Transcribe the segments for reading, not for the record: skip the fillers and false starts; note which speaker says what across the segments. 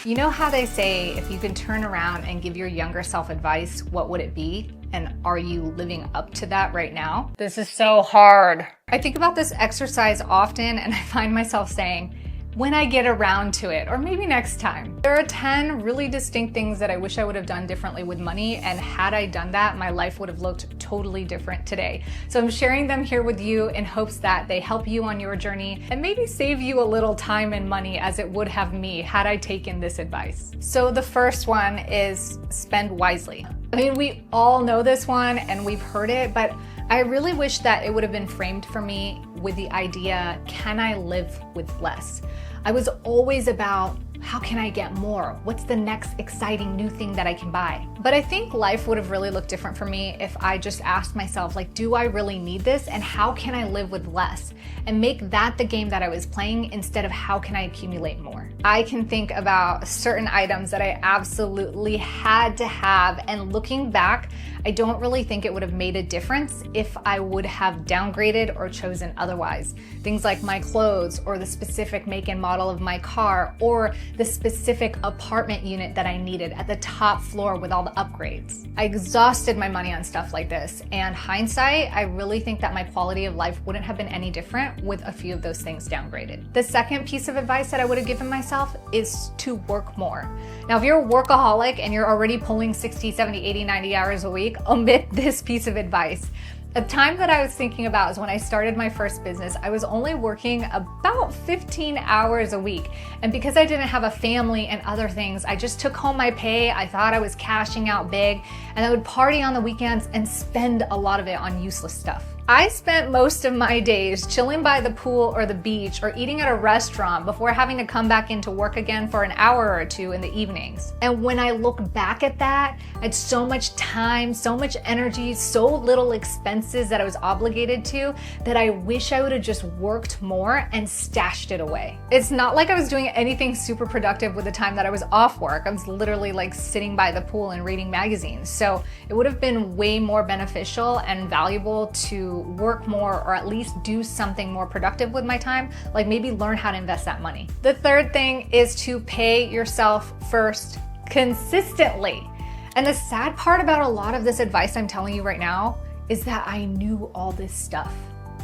Speaker 1: You know how they say, if you could turn around and give your younger self advice, what would it be? And are you living up to that right now? This is so hard. I think about this exercise often and I find myself saying, when I get around to it, or maybe next time. There are 10 really distinct things that I wish I would have done differently with money, and had I done that, my life would have looked totally different today. So I'm sharing them here with you in hopes that they help you on your journey and maybe save you a little time and money as it would have me had I taken this advice. So the first one is spend wisely. I mean, we all know this one and we've heard it, but I really wish that it would have been framed for me with the idea, can I live with less? I was always about, how can I get more? What's the next exciting new thing that I can buy? But I think life would have really looked different for me if I just asked myself, like, do I really need this? And how can I live with less? And make that the game that I was playing instead of how can I accumulate more? I can think about certain items that I absolutely had to have, and looking back, I don't really think it would have made a difference if I would have downgraded or chosen otherwise. Things like my clothes, or the specific make and model of my car, or the specific apartment unit that I needed at the top floor with all the upgrades. I exhausted my money on stuff like this, and hindsight, I really think that my quality of life wouldn't have been any different with a few of those things downgraded. The second piece of advice that I would have given myself is to work more. Now, if you're a workaholic and you're already pulling 60, 70, 80, 90 hours a week, omit this piece of advice. A time that I was thinking about is when I started my first business. I was only working about 15 hours a week. And because I didn't have a family and other things, I just took home my pay. I thought I was cashing out big, and I would party on the weekends and spend a lot of it on useless stuff. I spent most of my days chilling by the pool or the beach or eating at a restaurant before having to come back into work again for an hour or two in the evenings. And when I look back at that, I had so much time, so much energy, so little expenses that I was obligated to, that I wish I would have just worked more and stashed it away. It's not like I was doing anything super productive with the time that I was off work. I was literally like sitting by the pool and reading magazines. So it would have been way more beneficial and valuable to work more, or at least do something more productive with my time, like maybe learn how to invest that money. The third thing is to pay yourself first consistently. And the sad part about a lot of this advice I'm telling you right now is that I knew all this stuff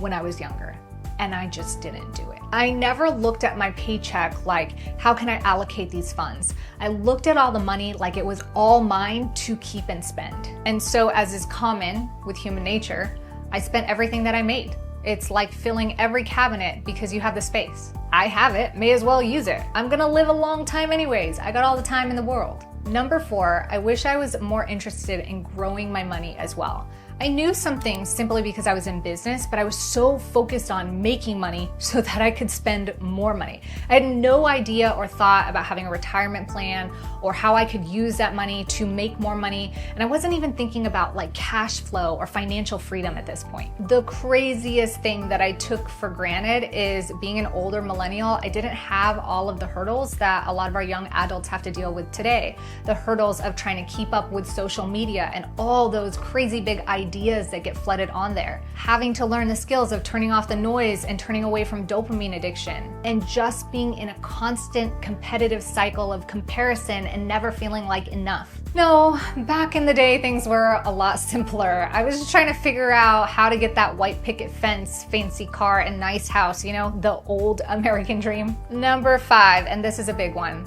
Speaker 1: when I was younger, and I just didn't do it. I never looked at my paycheck like, how can I allocate these funds? I looked at all the money like it was all mine to keep and spend. And so, as is common with human nature, I spent everything that I made. It's like filling every cabinet because you have the space. I have it, may as well use it. I'm gonna live a long time anyways. I got all the time in the world. Number 4, I wish I was more interested in growing my money as well. I knew some things simply because I was in business, but I was so focused on making money so that I could spend more money. I had no idea or thought about having a retirement plan or how I could use that money to make more money. And I wasn't even thinking about like cash flow or financial freedom at this point. The craziest thing that I took for granted is being an older millennial, I didn't have all of the hurdles that a lot of our young adults have to deal with today. The hurdles of trying to keep up with social media and all those crazy big ideas that get flooded on there. Having to learn the skills of turning off the noise and turning away from dopamine addiction, and just being in a constant competitive cycle of comparison and never feeling like enough. No, back in the day, things were a lot simpler. I was just trying to figure out how to get that white picket fence, fancy car, and nice house, you know, the old American dream. Number 5, and this is a big one.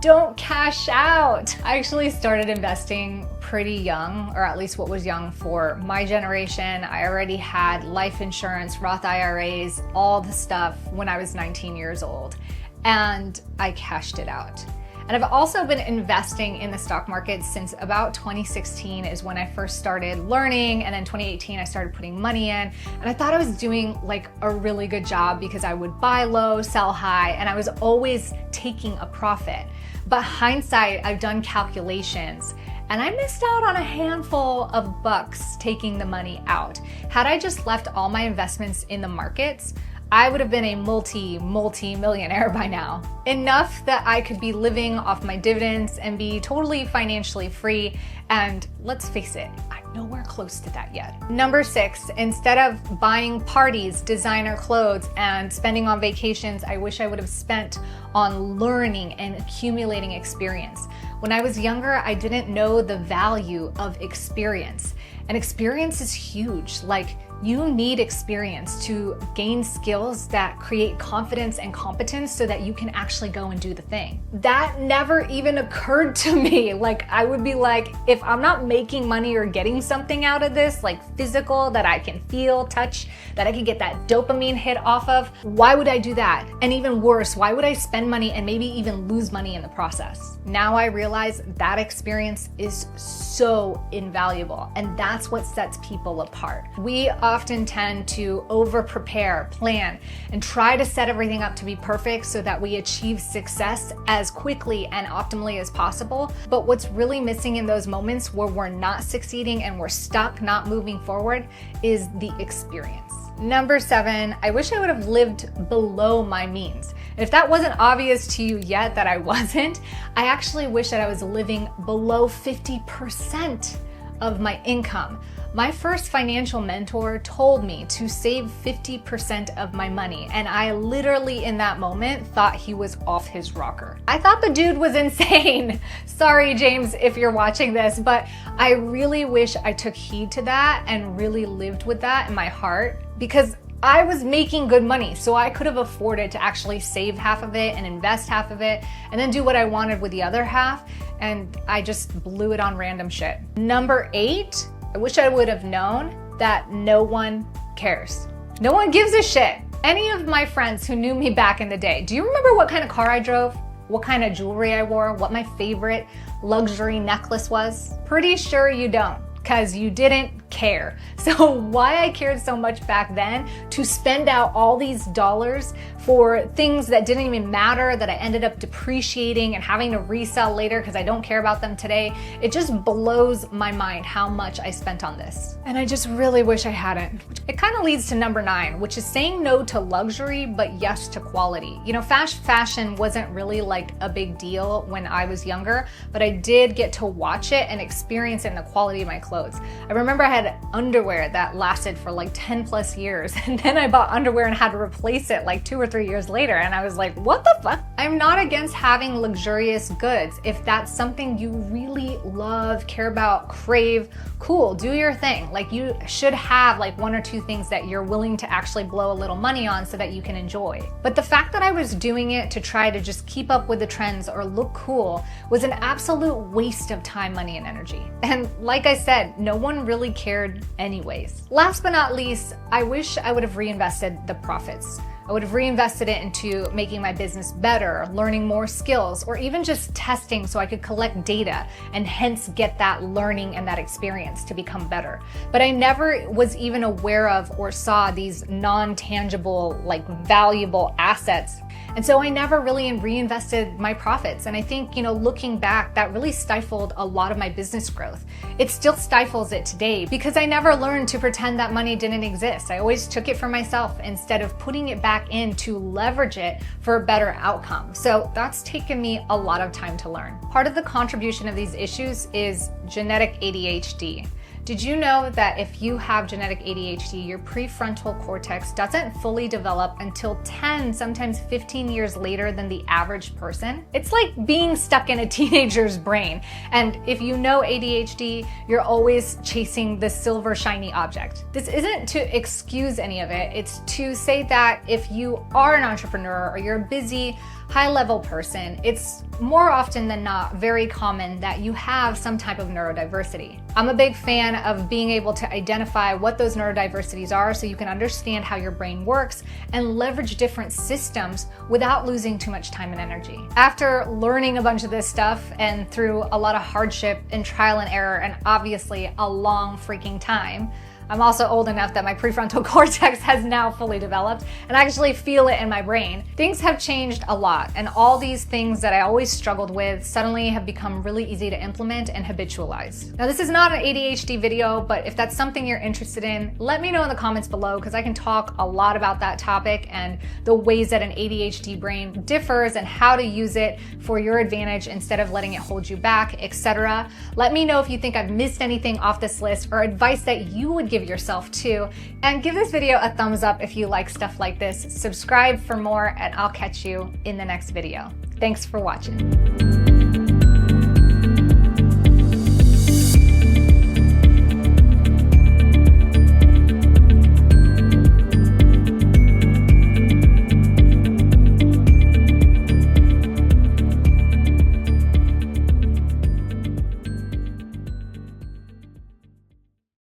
Speaker 1: Don't cash out. I actually started investing pretty young, or at least what was young for my generation. I already had life insurance, Roth IRAs, all the stuff when I was 19 years old, and I cashed it out. And I've also been investing in the stock market since about 2016 is when I first started learning, and then 2018 I started putting money in, and I thought I was doing like a really good job because I would buy low, sell high, and I was always taking a profit. But hindsight, I've done calculations, and I missed out on a handful of bucks taking the money out. Had I just left all my investments in the markets, I would have been a multi-millionaire by now. Enough that I could be living off my dividends and be totally financially free. And let's face it, I'm nowhere close to that yet. Number 6, instead of buying parties, designer clothes, and spending on vacations, I wish I would have spent on learning and accumulating experience. When I was younger, I didn't know the value of experience. And experience is huge. Like, you need experience to gain skills that create confidence and competence so that you can actually go and do the thing. That never even occurred to me. Like, I would be like, if I'm not making money or getting something out of this, like physical, that I can feel, touch, that I can get that dopamine hit off of, why would I do that? And even worse, why would I spend money and maybe even lose money in the process? Now I realize that experience is so invaluable, and that's what sets people apart. We often tend to over-prepare, plan, and try to set everything up to be perfect so that we achieve success as quickly and optimally as possible. But what's really missing in those moments where we're not succeeding and we're stuck, not moving forward, is the experience. Number 7, I wish I would have lived below my means. And if that wasn't obvious to you yet that I wasn't, I actually wish that I was living below 50% of my income. My first financial mentor told me to save 50% of my money, and I literally in that moment thought he was off his rocker. I thought the dude was insane. Sorry, James, if you're watching this, but I really wish I took heed to that and really lived with that in my heart, because I was making good money, so I could have afforded to actually save half of it and invest half of it and then do what I wanted with the other half, and I just blew it on random shit. Number 8, I wish I would have known that no one cares. No one gives a shit. Any of my friends who knew me back in the day, do you remember what kind of car I drove? What kind of jewelry I wore? What my favorite luxury necklace was? Pretty sure you don't, because you didn't care. So why I cared so much back then to spend out all these dollars for things that didn't even matter, that I ended up depreciating and having to resell later because I don't care about them today, it just blows my mind how much I spent on this. And I just really wish I hadn't. It kind of leads to number 9, which is saying no to luxury, but yes to quality. You know, fast fashion wasn't really like a big deal when I was younger, but I did get to watch it and experience it in the quality of my clothes. I remember I had underwear that lasted for like 10 plus years, and then I bought underwear and had to replace it like 2 or 3 years later, and I was like, what the fuck? I'm not against having luxurious goods. If that's something you really love, care about, crave, cool, do your thing. Like, you should have like 1 or 2 things that you're willing to actually blow a little money on so that you can enjoy. But the fact that I was doing it to try to just keep up with the trends or look cool was an absolute waste of time, money, and energy. And like I said, no one really cared anyways. Last but not least, I wish I would have reinvested the profits. I would have reinvested it into making my business better, learning more skills, or even just testing so I could collect data and hence get that learning and that experience to become better. But I never was even aware of or saw these non-tangible, like valuable assets. And so I never really reinvested my profits. And I think, you know, looking back, that really stifled a lot of my business growth. It still stifles it today because I never learned to pretend that money didn't exist. I always took it for myself instead of putting it back in to leverage it for a better outcome. So that's taken me a lot of time to learn. Part of the contribution of these issues is genetic ADHD. Did you know that if you have genetic ADHD, your prefrontal cortex doesn't fully develop until 10, sometimes 15 years later than the average person? It's like being stuck in a teenager's brain. And if you know ADHD, you're always chasing the silver shiny object. This isn't to excuse any of it. It's to say that if you are an entrepreneur or you're a busy, high-level person, it's more often than not very common that you have some type of neurodiversity. I'm a big fan of being able to identify what those neurodiversities are so you can understand how your brain works and leverage different systems without losing too much time and energy. After learning a bunch of this stuff and through a lot of hardship and trial and error and obviously a long freaking time, I'm also old enough that my prefrontal cortex has now fully developed and I actually feel it in my brain. Things have changed a lot, and all these things that I always struggled with suddenly have become really easy to implement and habitualize. Now, this is not an ADHD video, but if that's something you're interested in, let me know in the comments below because I can talk a lot about that topic and the ways that an ADHD brain differs and how to use it for your advantage instead of letting it hold you back, etc. Let me know if you think I've missed anything off this list or advice that you would give yourself too. And give this video a thumbs up if you like stuff like this. Subscribe for more, and I'll catch you in the next video. Thanks for watching.